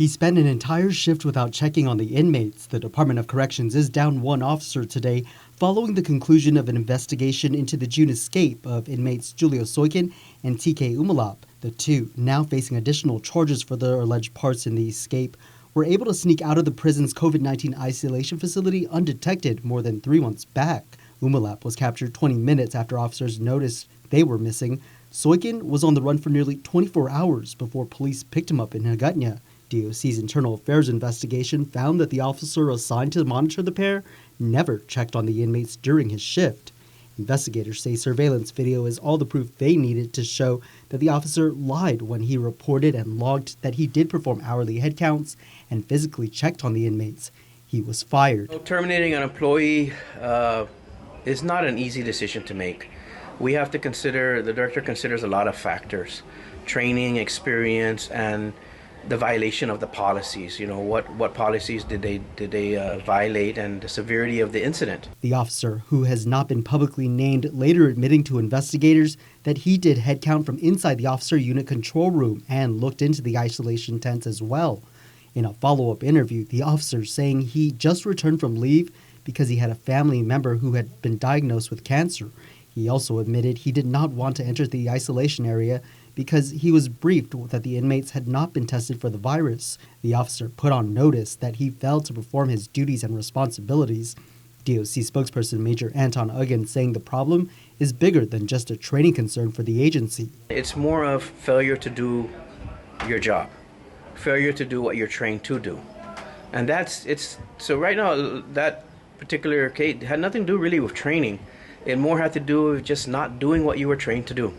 He spent an entire shift without checking on the inmates. The Department of Corrections is down one officer today following the conclusion of an investigation into the June escape of inmates Julio Soykin and TK Umalap. The two, now facing additional charges for their alleged parts in the escape, were able to sneak out of the prison's COVID-19 isolation facility undetected more than 3 months back. Umalap was captured 20 minutes after officers noticed they were missing. Soykin was on the run for nearly 24 hours before police picked him up in Hagåtña. DOC's Internal Affairs investigation found that the officer assigned to monitor the pair never checked on the inmates during his shift. Investigators say surveillance video is all the proof they needed to show that the officer lied when he reported and logged that he did perform hourly head counts and physically checked on the inmates. He was fired. Terminating an employee is not an easy decision to make. We have to consider, the director considers a lot of factors: training, experience, and the violation of the policies. You know, what policies did they violate, and the severity of the incident. The officer, who has not been publicly named, later admitting to investigators that he did head count from inside the officer unit control room and looked into the isolation tents as well. In a follow-up interview, the officer saying he just returned from leave because he had a family member who had been diagnosed with cancer. He also admitted he did not want to enter the isolation area because he was briefed that the inmates had not been tested for the virus. The officer put on notice that he failed to perform his duties and responsibilities. DOC spokesperson Major Anton Uggen saying the problem is bigger than just a training concern for the agency. It's more of failure to do your job, failure to do what you're trained to do. And so right now, that particular case had nothing to do really with training. It more had to do with just not doing what you were trained to do.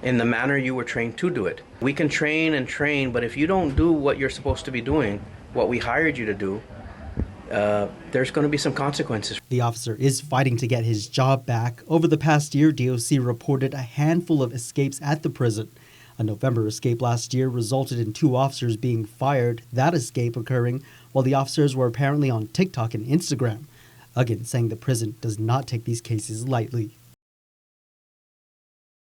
In the manner you were trained to do it. We can train and train, but if you don't do what you're supposed to be doing, what we hired you to do, there's going to be some consequences. The officer is fighting to get his job back. Over the past year, DOC reported a handful of escapes at the prison. A November escape last year resulted in 2 officers being fired, that escape occurring while the officers were apparently on TikTok and Instagram. Again, saying the prison does not take these cases lightly.